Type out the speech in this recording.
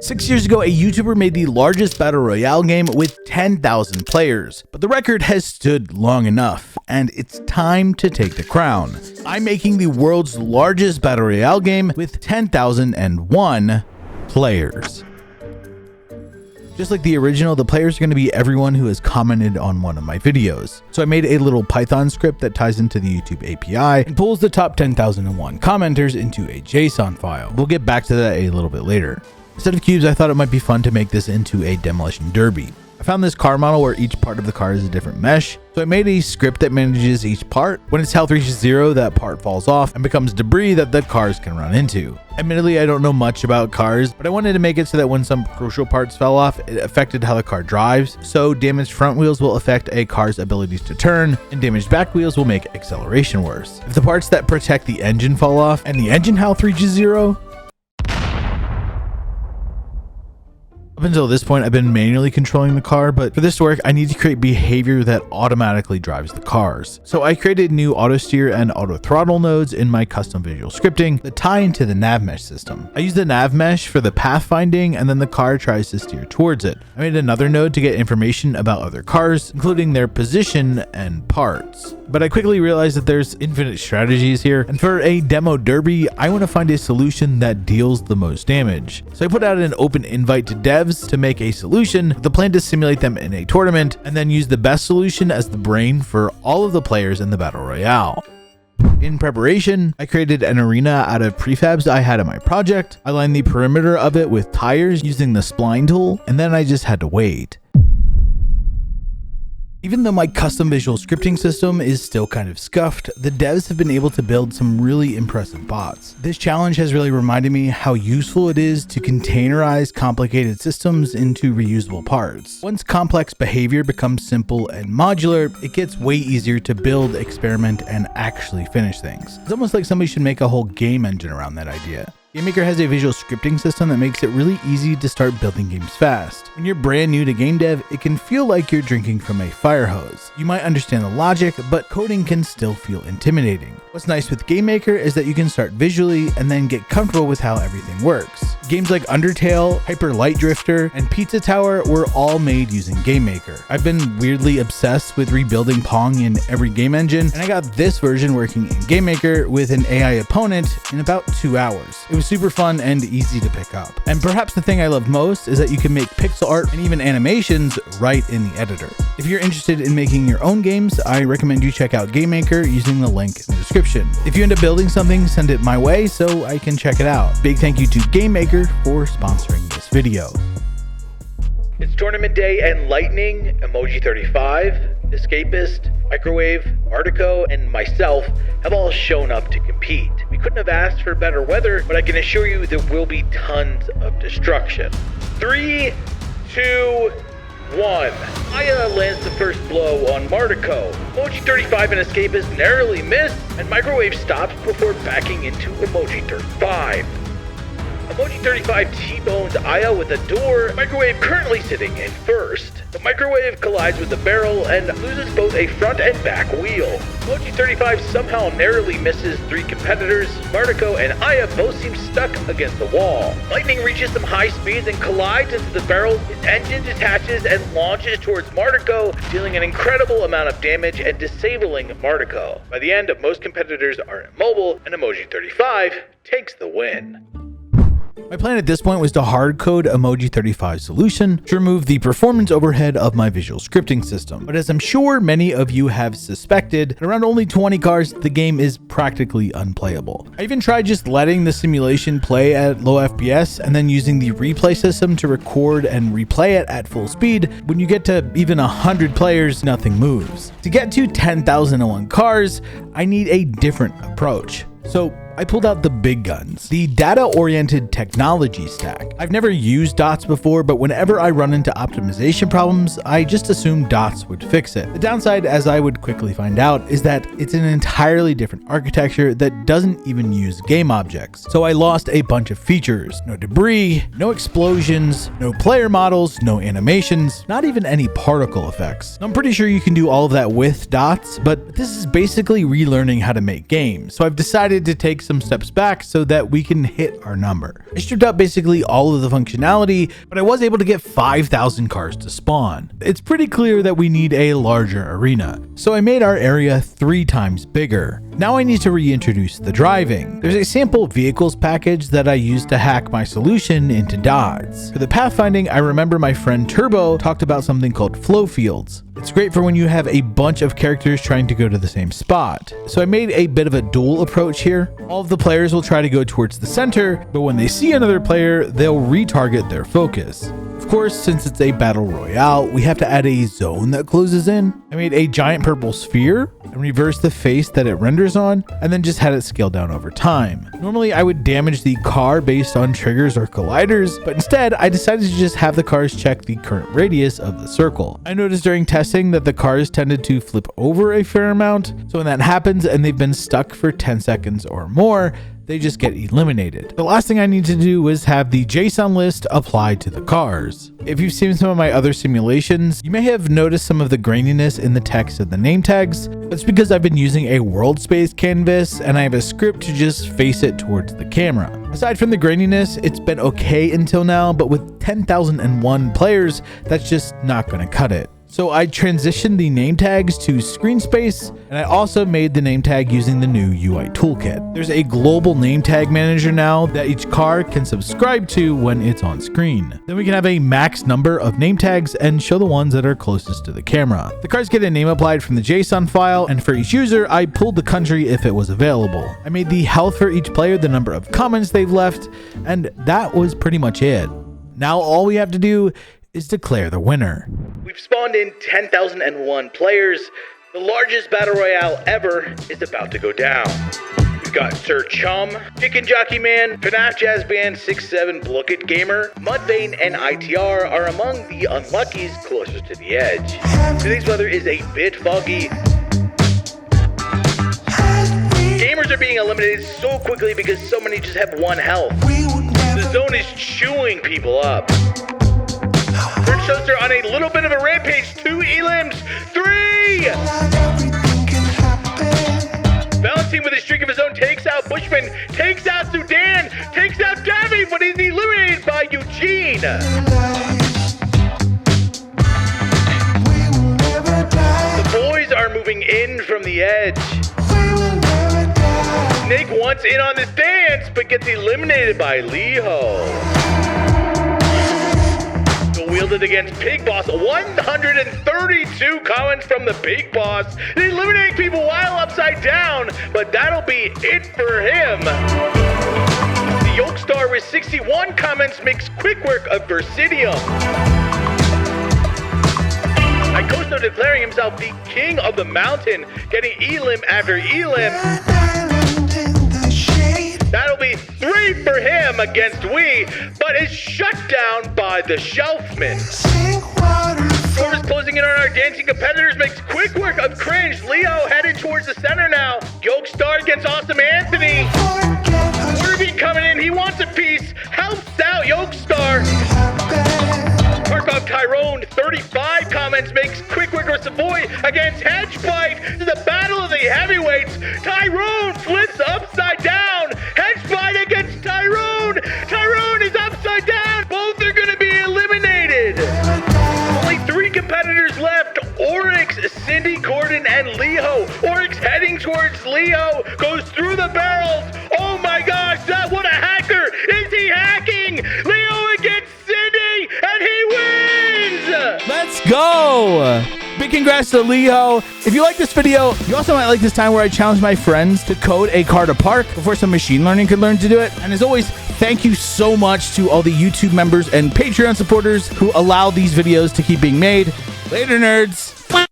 6 years ago, a YouTuber made the largest battle royale game with 10,000 players, but the record has stood long enough, and it's time to take the crown. I'm making the world's largest battle royale game with 10,001 players. Just like the original, the players are going to be everyone who has commented on one of my videos. So I made a little Python script that ties into the YouTube API and pulls the top 10,001 commenters into a JSON file. We'll get back to that a little bit later. Instead of cubes, I thought it might be fun to make this into a demolition derby. I found this car model where each part of the car is a different mesh, so I made a script that manages each part. When its health reaches 0, that part falls off and becomes debris that the cars can run into. Admittedly, I don't know much about cars, but I wanted to make it so that when some crucial parts fell off, it affected how the car drives. So damaged front wheels will affect a car's abilities to turn, and damaged back wheels will make acceleration worse. If the parts that protect the engine fall off and the engine health reaches 0, up until this point, I've been manually controlling the car, but for this to work, I need to create behavior that automatically drives the cars. So I created new auto steer and auto throttle nodes in my custom visual scripting that tie into the nav mesh system. I use the nav mesh for the pathfinding, and then the car tries to steer towards it. I made another node to get information about other cars, including their position and parts. But I quickly realized that there's infinite strategies here, and for a demo derby, I want to find a solution that deals the most damage. So I put out an open invite to devs to make a solution with the plan to simulate them in a tournament, and then use the best solution as the brain for all of the players in the battle royale. In preparation, I created an arena out of prefabs I had in my project. I lined the perimeter of it with tires using the spline tool, and then I just had to wait. Even though my custom visual scripting system is still kind of scuffed, the devs have been able to build some really impressive bots. This challenge has really reminded me how useful it is to containerize complicated systems into reusable parts. Once complex behavior becomes simple and modular, it gets way easier to build, experiment, and actually finish things. It's almost like somebody should make a whole game engine around that idea. GameMaker has a visual scripting system that makes it really easy to start building games fast. When you're brand new to game dev, it can feel like you're drinking from a fire hose. You might understand the logic, but coding can still feel intimidating. What's nice with GameMaker is that you can start visually and then get comfortable with how everything works. Games like Undertale, Hyper Light Drifter, and Pizza Tower were all made using GameMaker. I've been weirdly obsessed with rebuilding Pong in every game engine, and I got this version working in GameMaker with an AI opponent in about 2 hours. It was super fun and easy to pick up. And perhaps the thing I love most is that you can make pixel art and even animations right in the editor. If you're interested in making your own games, I recommend you check out GameMaker using the link in the description. If you end up building something, send it my way so I can check it out. Big thank you to GameMaker for sponsoring this video. It's tournament day and Lightning, Emoji35, Escapist, Microwave, Artico, and myself have all shown up to compete. We couldn't have asked for better weather, but I can assure you there will be tons of destruction. 3, 2, 1. Aya lands the first blow on Martico. Emoji35 and Escapist narrowly miss, and Microwave stops before backing into Emoji35. Emoji35 T-bones Aya with a door, Microwave currently sitting in first. The Microwave collides with the barrel and loses both a front and back wheel. Emoji35 somehow narrowly misses 3 competitors. Martico and Aya both seem stuck against the wall. Lightning reaches some high speeds and collides into the barrel. Its engine detaches and launches towards Martico, dealing an incredible amount of damage and disabling Martico. By the end, most competitors are immobile, and Emoji35 takes the win. My plan at this point was to hard-code Emoji35's solution to remove the performance overhead of my visual scripting system. But as I'm sure many of you have suspected, at around only 20 cars, the game is practically unplayable. I even tried just letting the simulation play at low FPS and then using the replay system to record and replay it at full speed. When you get to even 100 players, nothing moves. To get to 10,001 cars, I need a different approach. So I pulled out the big guns, the data-oriented technology stack. I've never used dots before, but whenever I run into optimization problems, I just assume dots would fix it. The downside, as I would quickly find out, is that it's an entirely different architecture that doesn't even use game objects. So I lost a bunch of features. No debris, no explosions, no player models, no animations, not even any particle effects. I'm pretty sure you can do all of that with dots, but this is basically relearning how to make games. So I've decided to take some steps back so that we can hit our number. I stripped out basically all of the functionality, but I was able to get 5,000 cars to spawn. It's pretty clear that we need a larger arena, so I made our area 3 times bigger. Now I need to reintroduce the driving. There's a sample vehicles package that I used to hack my solution into dots. For the pathfinding, I remember my friend Turbo talked about something called flow fields. It's great for when you have a bunch of characters trying to go to the same spot. So I made a bit of a dual approach here. All of the players will try to go towards the center, but when they see another player, they'll retarget their focus. Of course, since it's a battle royale, we have to add a zone that closes in. I made a giant purple sphere and reversed the face that it renders on, and then just had it scale down over time. Normally, I would damage the car based on triggers or colliders, but instead, I decided to just have the cars check the current radius of the circle. I noticed during testing that the cars tended to flip over a fair amount, so when that happens and they've been stuck for 10 seconds or more, they just get eliminated. The last thing I need to do was have the JSON list applied to the cars. If you've seen some of my other simulations, you may have noticed some of the graininess in the text of the name tags. That's because I've been using a world space canvas and I have a script to just face it towards the camera. Aside from the graininess, it's been okay until now, but with 10,001 players, that's just not gonna cut it. So I transitioned the name tags to screen space, and I also made the name tag using the new UI toolkit. There's a global name tag manager now that each car can subscribe to when it's on screen. Then we can have a max number of name tags and show the ones that are closest to the camera. The cars get a name applied from the JSON file, and for each user, I pulled the country if it was available. I made the health for each player, the number of comments they've left, and that was pretty much it. Now all we have to do is declare the winner. We've spawned in 10,001 players. The largest battle royale ever is about to go down. We've got Sir Chum, Chicken Jockey Man, FNAF Jazz Band 67 Blookit Gamer, Mudvayne, and ITR are among the unluckies closest to the edge. Today's weather is a bit foggy. Gamers are being eliminated so quickly because so many just have 1 health. The zone is chewing people up. French Toaster on a little bit of a rampage. 2 elims. 3! Balancing with a streak of his own, takes out Bushman, takes out Sudan, takes out Davy, but he's eliminated by Eugene. The boys are moving in from the edge. Snake wants in on this dance, but gets eliminated by Leho. Wielded against Pig Boss. 132 comments from the Pig Boss. Eliminating people while upside down, but that'll be it for him. The Yolkstar with 61 comments makes quick work of Versidium. Icosto declaring himself the king of the mountain, getting elim after elim. That'll be 3 for him against Wee, but is shut down by the Shelfman. Scores closing in on our dancing competitors makes quick work of Cringe. Leo headed towards the center now. Yolkstar against Awesome Anthony. Irving coming in, he wants a piece. Helps out Yolkstar. Markov Tyrone, 35 comments, makes quick work of Savoy against Hedgebite. The battle of the heavyweights. Tyrone flips upside down. Hedgebite against Tyrone. Tyrone is upside down. Both are going to be eliminated. Only 3 competitors left. Oryx, Cindy, Gordon, and Leho. Oryx heading towards Leo. Goes through the barrels. Oh my gosh, what a hacker. Is he hacking? Leo against Cindy, and he wins! Let's go! Big congrats to Leo. If you like this video, you also might like this time where I challenge my friends to code a car to park before some machine learning could learn to do it. And as always, thank you so much to all the YouTube members and Patreon supporters who allow these videos to keep being made. Later, nerds.